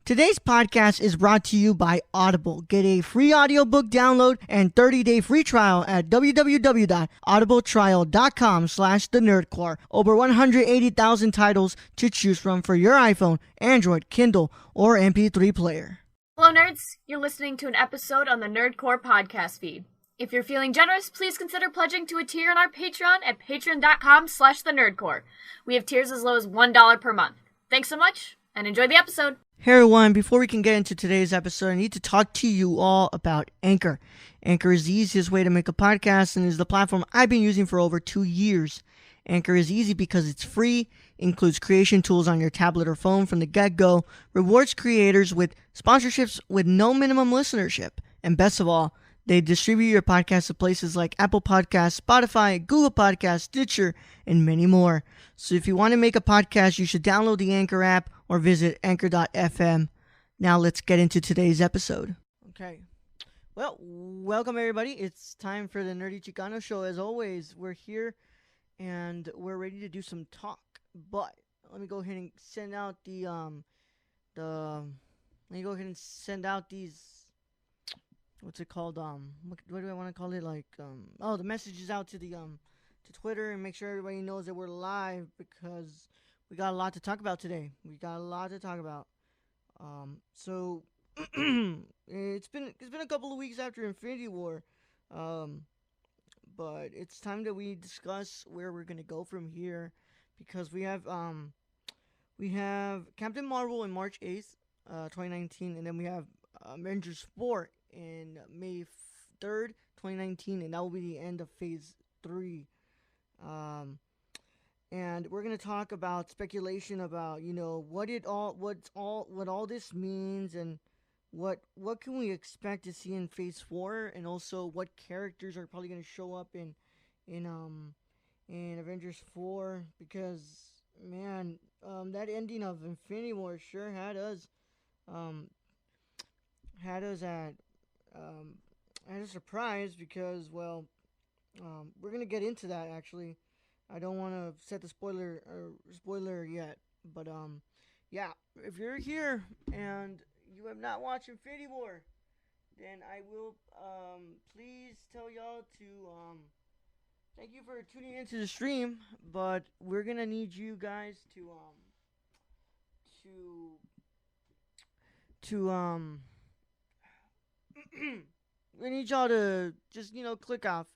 Today's podcast is brought to you by Audible. Get a free audiobook download and 30-day free trial at www.audibletrial.com/thenerdcore. Over 180,000 titles to choose from for your iPhone, Android, Kindle, or MP3 player. Hello, nerds. You're listening to an episode on the Nerdcore podcast feed. If you're feeling generous, please consider pledging to a tier on our Patreon at patreon.com/thenerdcore. We have tiers as low as $1 per month. Thanks so much, and enjoy the episode. Hey everyone, before we can get into today's episode, I need to talk to you all about Anchor. Anchor is the easiest way to make a podcast and is the platform I've been using for over 2 years. Anchor is easy because it's free, includes creation tools on your tablet or phone from the get-go, rewards creators with sponsorships with no minimum listenership, and best of all, they distribute your podcast to places like Apple Podcasts, Spotify, Google Podcasts, Stitcher, and many more. So if you want to make a podcast, you should download the Anchor app or visit anchor.fm. Now let's get into today's episode. Okay. Well, welcome everybody. It's time for the Nerdy Chicano show. As always, we're here and we're ready to do some talk. But let me go ahead and send out these what's it called? What do I want to call it? The messages out to the to Twitter and make sure everybody knows that we're live because we got a lot to talk about today. So it's been a couple of weeks after Infinity War, but it's time that we discuss where we're gonna go from here because we have Captain Marvel on March 8th, 2019, and then we have Avengers 4 in May 3rd, 2019, and that will be the end of Phase 3. And we're gonna talk about speculation about what all this means and what can we expect to see in Phase 4, and also what characters are probably gonna show up in Avengers 4, because man, that ending of Infinity War sure had us at a surprise because, well, we're gonna get into that actually. I don't want to set the spoiler yet, but yeah, if you're here and you have not watched Infinity War, then I will please tell y'all to thank you for tuning into the stream, but we're gonna need you guys to we need y'all to just click off.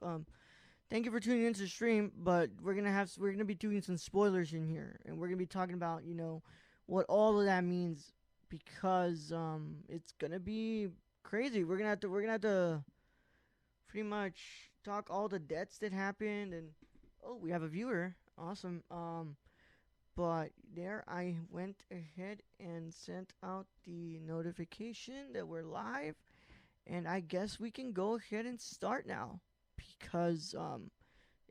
Thank you for tuning into the stream, but we're gonna be doing some spoilers in here, and we're gonna be talking about what all of that means because it's gonna be crazy. We're gonna have to pretty much talk all the deaths that happened, and we have a viewer, awesome. But there I went ahead and sent out the notification that we're live. And I guess we can go ahead and start now because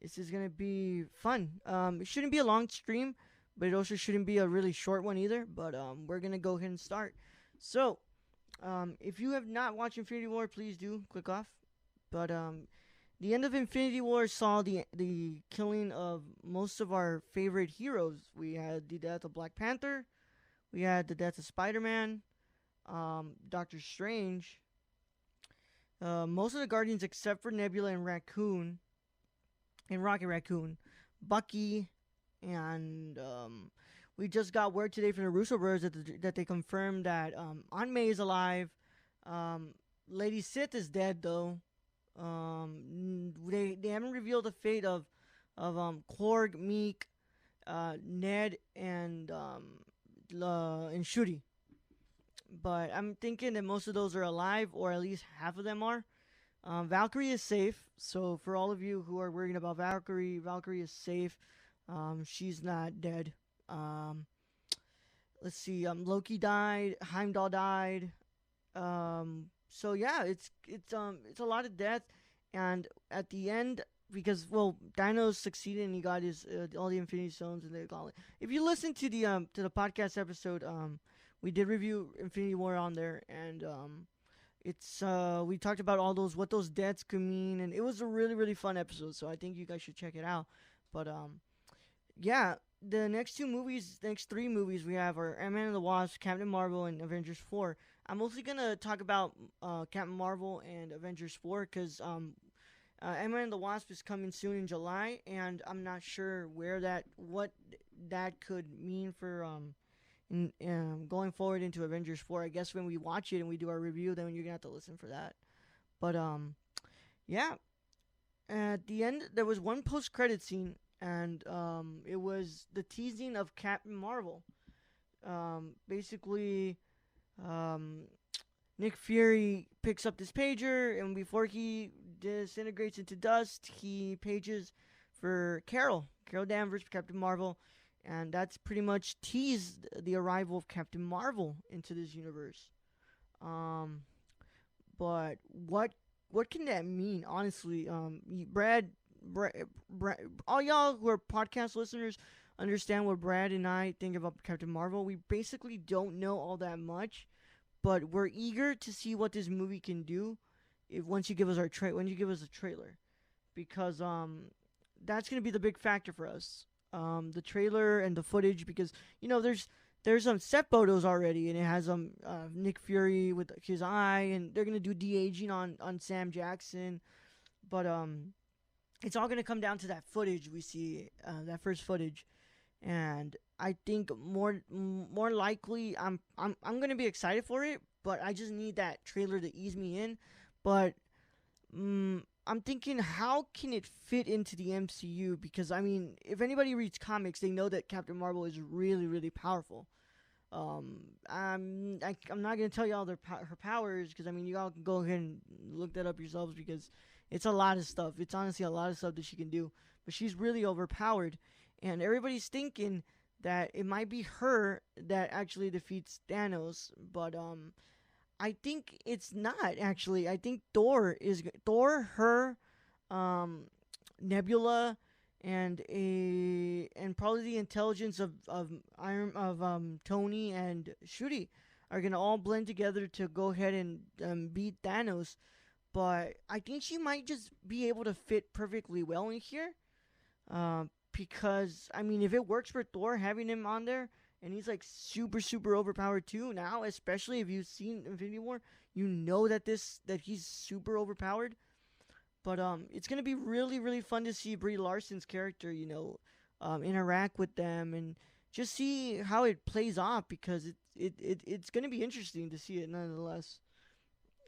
this is going to be fun. It shouldn't be a long stream, but it also shouldn't be a really short one either. But we're going to go ahead and start. So if you have not watched Infinity War, please do click off. But the end of Infinity War saw the killing of most of our favorite heroes. We had the death of Black Panther. We had the death of Spider-Man, Doctor Strange. Most of the Guardians except for Nebula and Raccoon and Rocket Raccoon, Bucky, and we just got word today from the Russo brothers that they confirmed that Aunt May is alive. Lady Sith is dead though. They haven't revealed the fate of Korg, Meek, Ned, and Shuri. But I'm thinking that most of those are alive, or at least half of them are. Valkyrie is safe. So for all of you who are worried about Valkyrie is safe. She's not dead. Let's see. Loki died. Heimdall died. So yeah, it's a lot of death. And at the end, because Thanos succeeded and he got his all the Infinity Stones, and they call it. If you listen to the podcast episode, we did review Infinity War on there, and it's we talked about what those deaths could mean, and it was a really, really fun episode. So I think you guys should check it out. But yeah, the next three movies we have are Ant-Man and the Wasp, Captain Marvel, and Avengers 4. I'm mostly gonna talk about Captain Marvel and Avengers 4 because Ant-Man and the Wasp is coming soon in July, and I'm not sure what that could mean for going forward into Avengers 4. I guess when we watch it and we do our review, then you're gonna have to listen for that. But yeah, at the end there was one post-credit scene, and it was the teasing of Captain Marvel. Basically, um, Nick Fury picks up this pager, and before he disintegrates into dust, he pages for Carol Danvers, Captain Marvel, and that's pretty much teased the arrival of Captain Marvel into this universe. Um, but what can that mean, honestly? Brad, Brad, all y'all who are podcast listeners understand what Brad and I think about Captain Marvel. We basically don't know all that much, but we're eager to see what this movie can do. If once you give us when you give us a trailer, because that's gonna be the big factor for us. The trailer and the footage, because there's some set photos already, and it has Nick Fury with his eye, and they're gonna do de aging on Sam Jackson, but it's all gonna come down to that footage we see, that first footage, and I think more likely I'm gonna be excited for it, but I just need that trailer to ease me in. But I'm thinking, how can it fit into the MCU? Because I mean, if anybody reads comics, they know that Captain Marvel is really really powerful. I'm not gonna tell you all her powers, because I mean you all can go ahead and look that up yourselves, because it's a lot of stuff. It's honestly a lot of stuff that she can do, but she's really overpowered, and everybody's thinking that it might be her that actually defeats Thanos, but I think it's not actually. I think her, um, Nebula, and probably the intelligence of Tony and Shuri are gonna all blend together to go ahead and beat Thanos. But I think she might just be able to fit perfectly well in here. Because I mean, if it works for Thor having him on there, and he's like super super overpowered too now, especially if you've seen Infinity War, you know that he's super overpowered. But it's gonna be really really fun to see Brie Larson's character, interact with them and just see how it plays off, because it's gonna be interesting to see it nonetheless.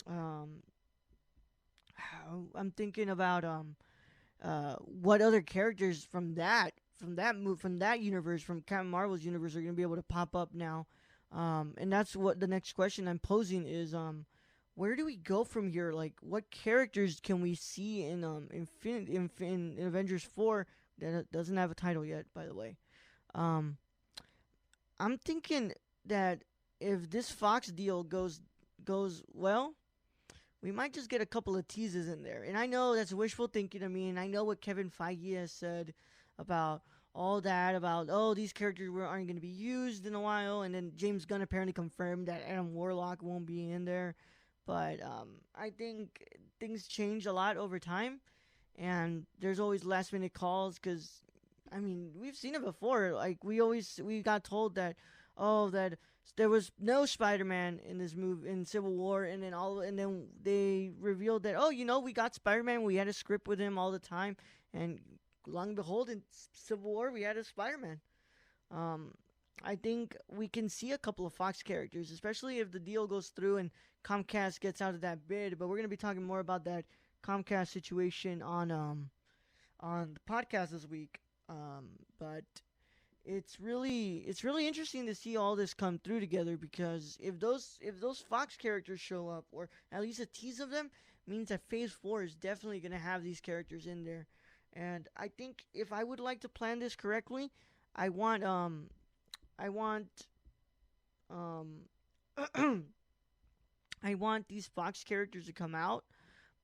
Um, I'm thinking about what other characters from that universe, from Captain Marvel's universe, are going to be able to pop up now. And that's what the next question I'm posing is, where do we go from here? Like, what characters can we see in in Avengers 4 that doesn't have a title yet, by the way? Um, I'm thinking that if this Fox deal goes well, we might just get a couple of teases in there. And I know that's wishful thinking of me, and I know what Kevin Feige has said about all that, about, oh, these characters aren't going to be used in a while, and then James Gunn apparently confirmed that Adam Warlock won't be in there. But I think things change a lot over time, and there's always last minute calls, because I mean, we've seen it before. Like, we got told that, oh, that there was no Spider-Man in this movie in Civil War, and then they revealed that, oh, we got Spider-Man. We had a script with him all the time, and long and behold, in Civil War we had a Spider-Man. Um, I think we can see a couple of Fox characters, especially if the deal goes through and Comcast gets out of that bid. But we're gonna be talking more about that Comcast situation on the podcast this week. But it's really interesting to see all this come through together, because if those Fox characters show up, or at least a tease of them, means that Phase 4 is definitely gonna have these characters in there. And I think if I would like to plan this correctly, I want I want um I want these Fox characters to come out,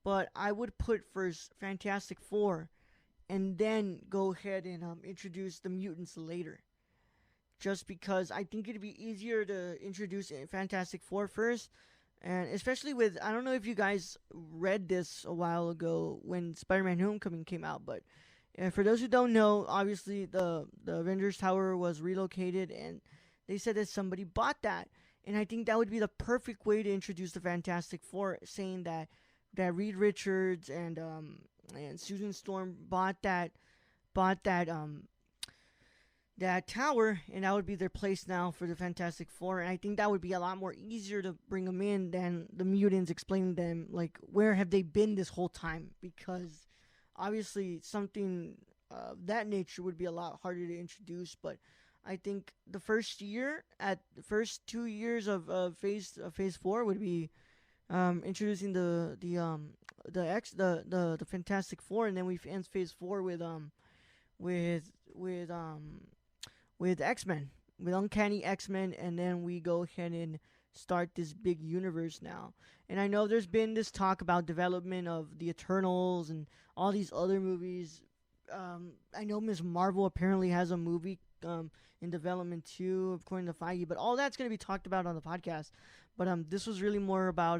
but I would put first Fantastic Four, and then go ahead and introduce the mutants later. Just because I think it'd be easier to introduce Fantastic Four first, and especially with, I don't know if you guys read this a while ago when Spider-Man Homecoming came out, but And for those who don't know, obviously the Avengers Tower was relocated, and they said that somebody bought that. And I think that would be the perfect way to introduce the Fantastic Four, saying that Reed Richards and Susan Storm bought that tower, and that would be their place now for the Fantastic Four. And I think that would be a lot more easier to bring them in than the mutants explaining them like where have they been this whole time, because obviously something of that nature would be a lot harder to introduce. But I think the first 2 years of phase four would be introducing the Fantastic Four, and then we end phase four with with um with X Men, with Uncanny X Men, and then we go ahead and start this big universe now. And I know there's been this talk about development of the Eternals and all these other movies. I know Ms. Marvel apparently has a movie in development too, according to Feige. But all that's going to be talked about on the podcast. But this was really more about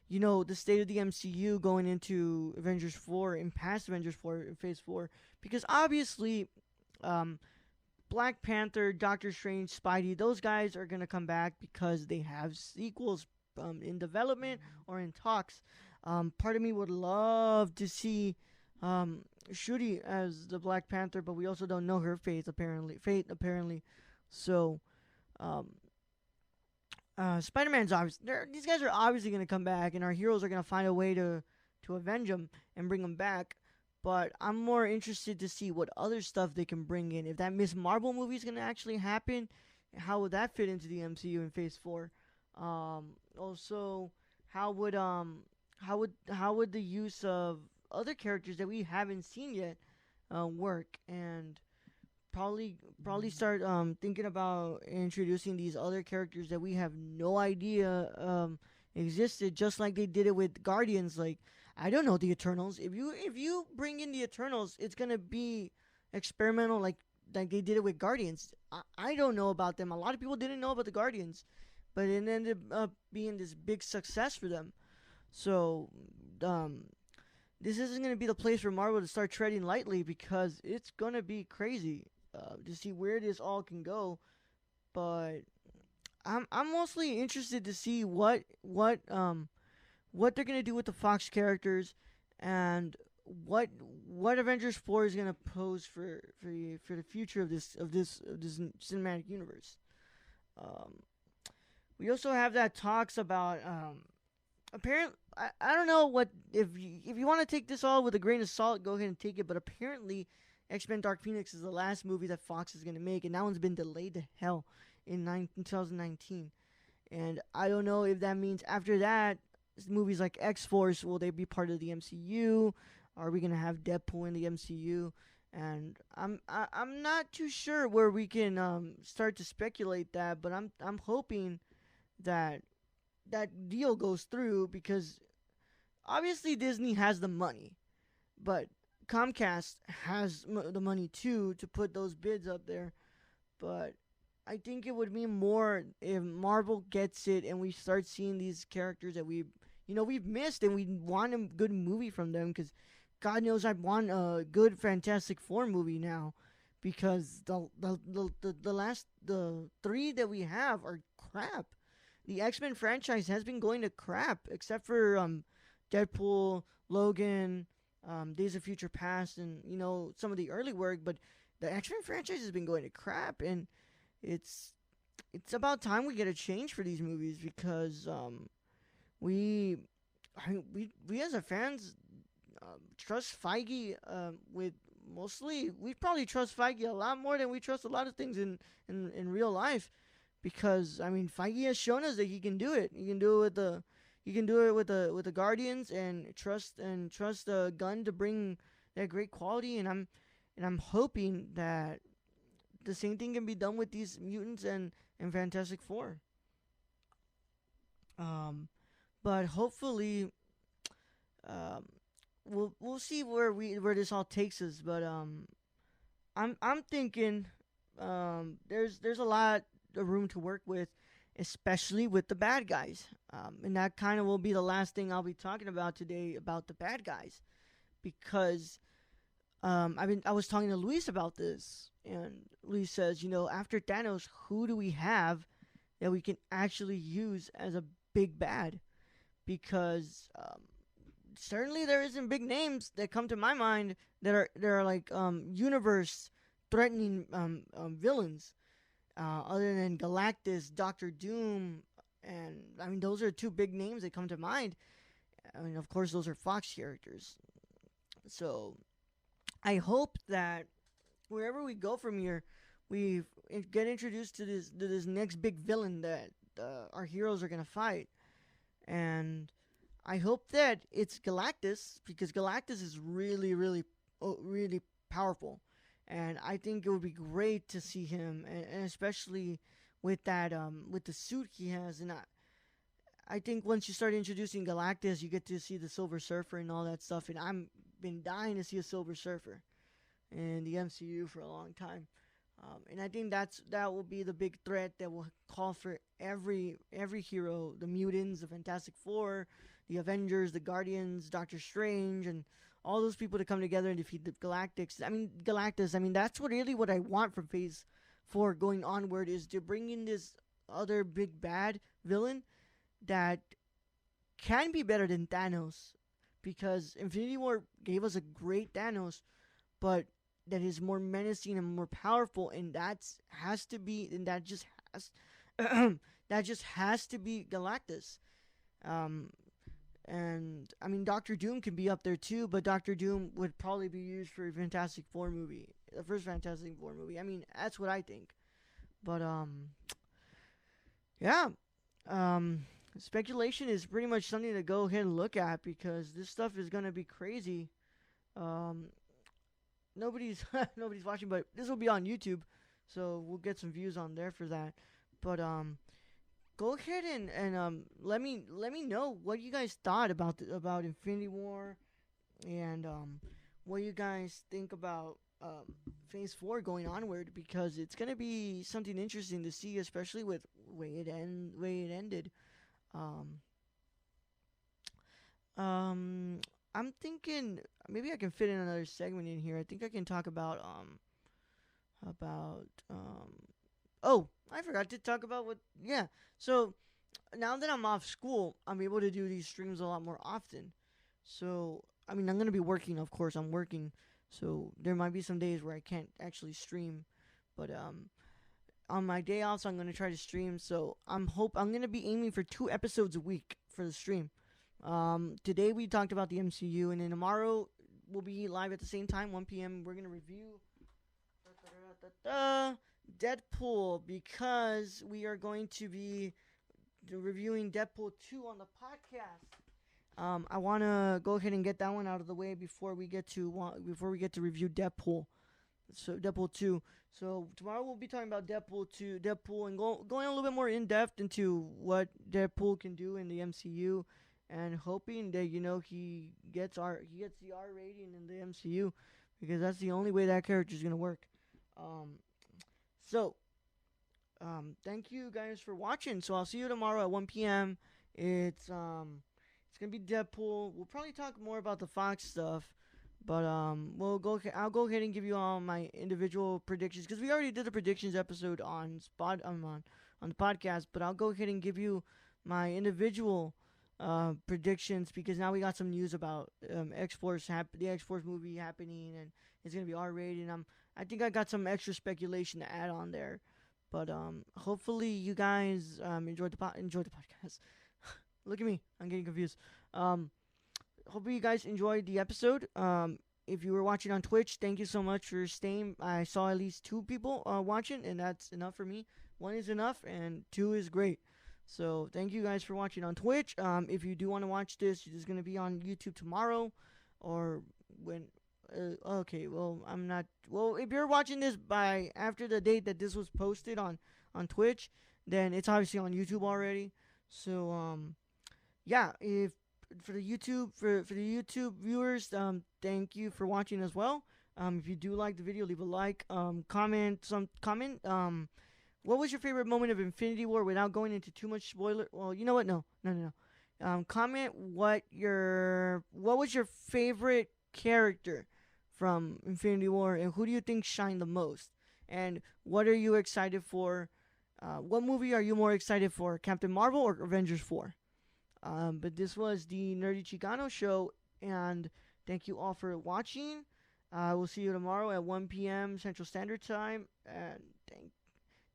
the state of the MCU going into Avengers 4 and past Avengers 4 in Phase 4, because obviously um, Black Panther, Doctor Strange, Spidey, those guys are gonna come back because they have sequels in development or in talks. Part of me would love to see Shuri as the Black Panther, but we also don't know her fate apparently. So, um, Spider-Man's obviously. These guys are obviously gonna come back, and our heroes are gonna find a way to avenge them and bring them back. But I'm more interested to see what other stuff they can bring in. If that Miss Marvel movie is gonna actually happen, how would that fit into the MCU in Phase 4? Also, how would the use of other characters that we haven't seen yet work? And probably start thinking about introducing these other characters that we have no idea existed, just like they did it with Guardians. Like, I don't know the Eternals. If you bring in the Eternals, it's gonna be experimental, like they did it with Guardians. I don't know about them. A lot of people didn't know about the Guardians, but it ended up being this big success for them. So, um, this isn't going to be the place for Marvel to start treading lightly, because it's going to be crazy to see where this all can go. But I'm mostly interested to see what they're going to do with the Fox characters, and what what Avengers 4 is going to pose for the future of this cinematic universe. Um, we also have that talks about apparently, I don't know what, if you want to take this all with a grain of salt, go ahead and take it. But apparently, X Men Dark Phoenix is the last movie that Fox is gonna make, and that one's been delayed to hell in 2019. And I don't know if that means after that, movies like X Force, will they be part of the MCU? Are we gonna have Deadpool in the MCU? And I'm not too sure where we can start to speculate that, but I'm hoping that that deal goes through, because obviously Disney has the money, but Comcast has the money too to put those bids up there. But I think it would mean more if Marvel gets it and we start seeing these characters that we've missed, and we want a good movie from them, because God knows I want a good Fantastic Four movie now, because the three that we have are crap. The X Men franchise has been going to crap, except for Deadpool, Logan, Days of Future Past, and some of the early work. But the X Men franchise has been going to crap, and it's it's about time we get a change for these movies, because we we as a fans trust Feige with mostly, we probably trust Feige a lot more than we trust a lot of things in real life, because I mean Feige has shown us that he can do it. He can do it with the Guardians, and trust the Gun to bring that great quality. And I'm hoping that the same thing can be done with these mutants and Fantastic Four. Um, but hopefully, um, we'll see where this all takes us. But I'm thinking there's a lot of room to work with, especially with the bad guys. And that kind of will be the last thing I'll be talking about today, about the bad guys, because I was talking to Luis about this, and Luis says, after Thanos, who do we have that we can actually use as a big bad? Because certainly there isn't big names that come to my mind that are like universe threatening villains, other than Galactus, Doctor Doom, and I mean those are two big names that come to mind. I mean, of course, those are Fox characters. So I hope that wherever we go from here, we get introduced to this next big villain that our heroes are gonna fight, and I hope that it's Galactus because Galactus is really, really, really powerful, and I think it would be great to see him, and especially with that with the suit he has, and I think once you start introducing Galactus, you get to see the Silver Surfer and all that stuff, and I'm been dying to see a Silver Surfer in the MCU for a long time. And I think that will be the big threat that will call for every hero, the mutants, the Fantastic Four, the Avengers, the Guardians, Doctor Strange, and all those people to come together and defeat the Galactics. I mean Galactus. I mean that's what I want from Phase 4 going onward is to bring in this other big bad villain that can be better than Thanos, because Infinity War gave us a great Thanos, but that is more menacing and more powerful, and that just has that just has to be Galactus. Um, and I mean, Doctor Doom can be up there too, but Doctor Doom would probably be used for a Fantastic Four movie, the first Fantastic Four movie. I mean, that's what I think. But yeah, um, speculation is pretty much something to go ahead and look at because this stuff is gonna be crazy. Um, nobody's nobody's watching, but this will be on YouTube, so we'll get some views on there for that. But go ahead and let me know what you guys thought about Infinity War, and what you guys think about Phase 4 going onward, because it's gonna be something interesting to see, especially with way it ended. Um, I'm thinking maybe I can fit in another segment in here. I think I can talk about oh, I forgot to talk about what yeah. So now that I'm off school, I'm able to do these streams a lot more often. So I mean, I'm gonna be working. Of course, I'm working. So there might be some days where I can't actually stream, but on my day off, so I'm gonna try to stream. So I'm gonna be aiming for 2 episodes a week for the stream. Today we talked about the MCU, and then tomorrow we'll be live at the same time, 1 p.m. We're gonna review Deadpool, because we are going to be reviewing Deadpool 2 on the podcast. I want to go ahead and get that one out of the way before we get to review Deadpool. So Deadpool 2. So tomorrow we'll be talking about Deadpool, and going a little bit more in depth into what Deadpool can do in the MCU, and hoping that he gets the R rating in the MCU, because that's the only way that character is gonna work. So thank you guys for watching. So I'll see you tomorrow at 1 p.m. It's gonna be Deadpool. We'll probably talk more about the Fox stuff, but I'll go ahead and give you all my individual predictions, because we already did the predictions episode on the podcast. But I'll go ahead and give you my individual predictions, because now we got some news about the X Force movie happening, and it's gonna be R rated. I think I got some extra speculation to add on there, but hopefully you guys enjoyed the podcast. Look at me, I'm getting confused. Hopefully you guys enjoyed the episode. If you were watching on Twitch, thank you so much for staying. I saw at least 2 people watching, and that's enough for me. 1 is enough, and 2 is great. So thank you guys for watching on Twitch. If you do want to watch this, it's going to be on YouTube tomorrow, or when. Okay, well I'm not. Well, if you're watching this by after the date that this was posted on Twitch, then it's obviously on YouTube already. So yeah, if for the YouTube viewers, thank you for watching as well. If you do like the video, leave a like, comment. What was your favorite moment of Infinity War without going into too much spoiler? Well, you know what? No. Comment what was your favorite character from Infinity War, and who do you think shined the most? And what are you excited for? What movie are you more excited for, Captain Marvel or Avengers 4? But this was the Nerdy Chicano show, and thank you all for watching. We'll see you tomorrow at 1 p.m. Central Standard Time, and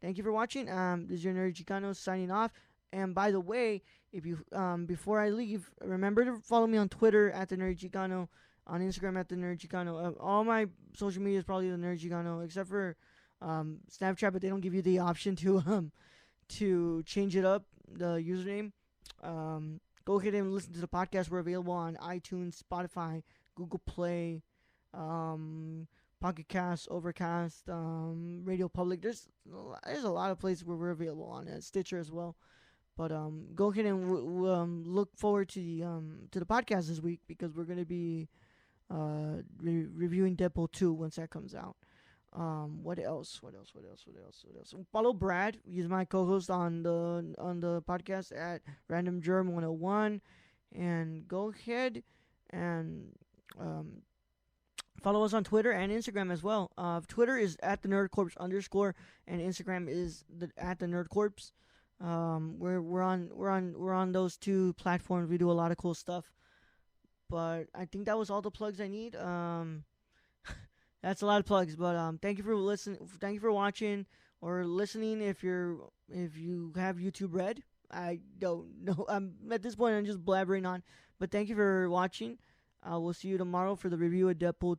thank you for watching. This is your Nerdy Chicano signing off. And by the way, if you before I leave, remember to follow me on Twitter at the Nerdy Chicano, on Instagram at the Nerdy Chicano. All my social media is probably the Nerdy Chicano, except for Snapchat, but they don't give you the option to change it up, the username. Go ahead and listen to the podcast. We're available on iTunes, Spotify, Google Play, Pocket Cast, Overcast, Radio Public. There's a lot of places where we're available on Stitcher as well. But go ahead and look forward to the podcast this week, because we're gonna be reviewing Deadpool 2 once that comes out. What else? Follow Brad. He's my co-host on the podcast at Random Germ 101, and go ahead and follow us on Twitter and Instagram as well. Twitter is at the Nerdcorpse _ and Instagram is at the Nerdcorpse. We're on those two platforms. We do a lot of cool stuff. But I think that was all the plugs I need. That's a lot of plugs, but thank you for listening. Thank you for watching or listening. If you have YouTube Red, I don't know. At this point, I'm just blabbering on. But thank you for watching. We'll see you tomorrow for the review of Deadpool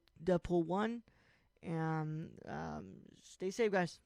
1, and stay safe, guys.